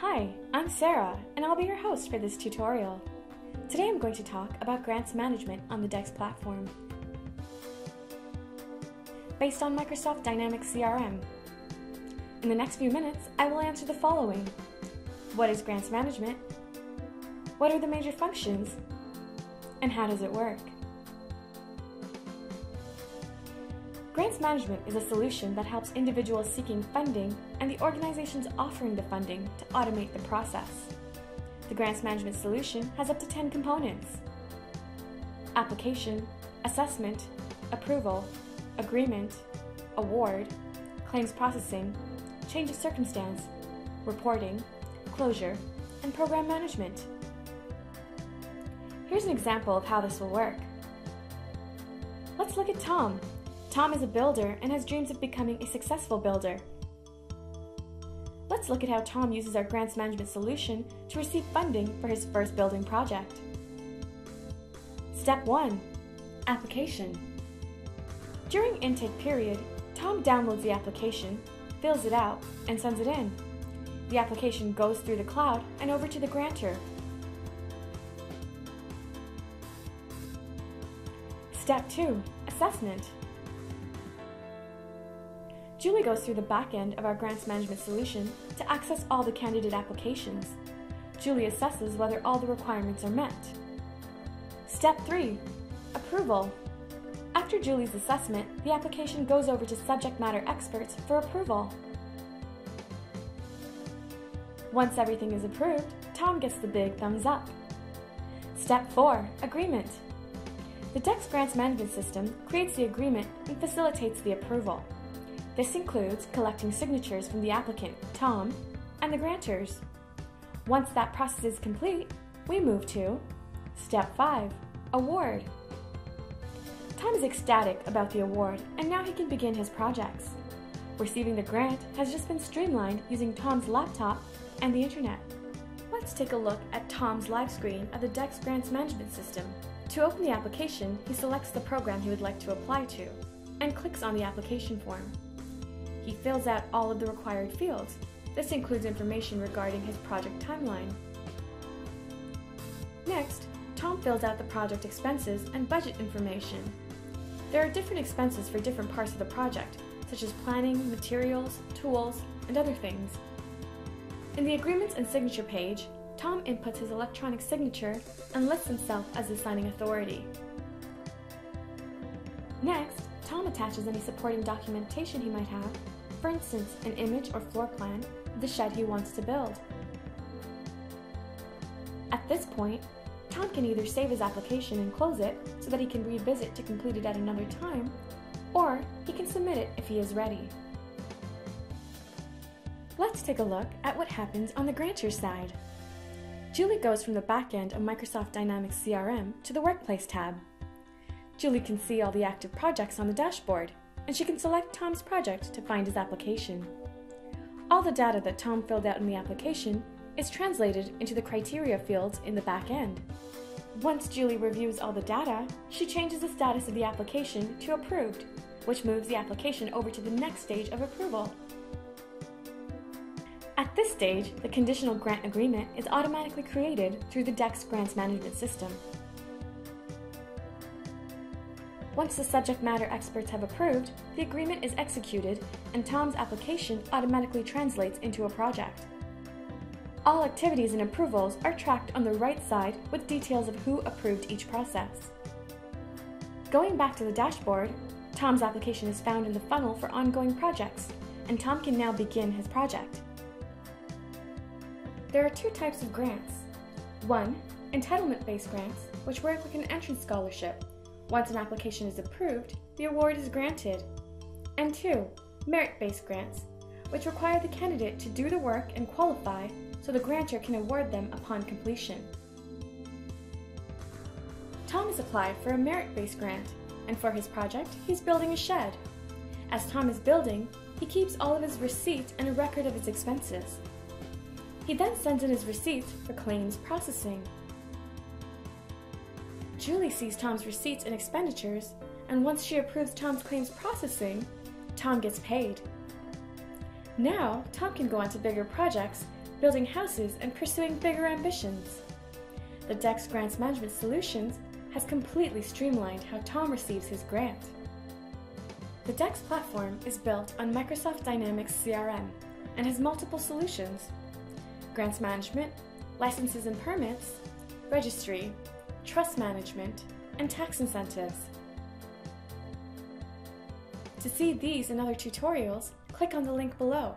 Hi, I'm Sarah, and I'll be your host for this tutorial. Today I'm going to talk about grants management on the DEX platform. Based on Microsoft Dynamics CRM. In the next few minutes, I will answer the following. What is grants management? What are the major functions? And how does it work? Grants management is a solution that helps individuals seeking funding and the organizations offering the funding to automate the process. The grants management solution has up to 10 components: application, assessment, approval, agreement, award, claims processing, change of circumstance, reporting, closure, and program management. Here's an example of how this will work. Let's look at Tom. Tom is a builder and has dreams of becoming a successful builder. Let's look at how Tom uses our grants management solution to receive funding for his first building project. Step 1. Application. During intake period, Tom downloads the application, fills it out, and sends it in. The application goes through the cloud and over to the grantor. Step 2. Assessment. Julie goes through the back end of our grants management solution to access all the candidate applications. Julie assesses whether all the requirements are met. Step 3. Approval. After Julie's assessment, the application goes over to subject matter experts for approval. Once everything is approved, Tom gets the big thumbs up. Step 4. Agreement. The DEX Grants Management System creates the agreement and facilitates the approval. This includes collecting signatures from the applicant, Tom, and the grantors. Once that process is complete, we move to Step 5. Award. Tom is ecstatic about the award, and now he can begin his projects. Receiving the grant has just been streamlined using Tom's laptop and the internet. Let's take a look at Tom's live screen of the DEX Grants Management System. To open the application, he selects the program he would like to apply to and clicks on the application form. He fills out all of the required fields. This includes information regarding his project timeline. Next, Tom fills out the project expenses and budget information. There are different expenses for different parts of the project, such as planning, materials, tools, and other things. In the Agreements and Signature page, Tom inputs his electronic signature and lists himself as the signing authority. Next, Tom attaches any supporting documentation he might have, for instance, an image or floor plan of the shed he wants to build. At this point, Tom can either save his application and close it so that he can revisit to complete it at another time, or he can submit it if he is ready. Let's take a look at what happens on the grantor side. Julie goes from the back end of Microsoft Dynamics CRM to the Workplace tab. Julie can see all the active projects on the dashboard, and she can select Tom's project to find his application. All the data that Tom filled out in the application is translated into the criteria fields in the back end. Once Julie reviews all the data, she changes the status of the application to approved, which moves the application over to the next stage of approval. At this stage, the conditional grant agreement is automatically created through the DEX Grants Management System. Once the subject matter experts have approved, the agreement is executed and Tom's application automatically translates into a project. All activities and approvals are tracked on the right side with details of who approved each process. Going back to the dashboard, Tom's application is found in the funnel for ongoing projects, and Tom can now begin his project. There are two types of grants. 1. Entitlement-based grants, which work like an entrance scholarship. Once an application is approved, the award is granted. And 2. Merit-based grants, which require the candidate to do the work and qualify so the grantor can award them upon completion. Tom has applied for a merit-based grant, and for his project, he's building a shed. As Tom is building, he keeps all of his receipts and a record of his expenses. He then sends in his receipts for claims processing. Julie sees Tom's receipts and expenditures, and once she approves Tom's claims processing, Tom gets paid. Now, Tom can go on to bigger projects building houses and pursuing bigger ambitions. The Dex Grants Management Solutions has completely streamlined how Tom receives his grant. The Dex platform is built on Microsoft Dynamics CRM and has multiple solutions: grants management, licenses and permits, registry, trust management, and tax incentives. To see these and other tutorials, click on the link below.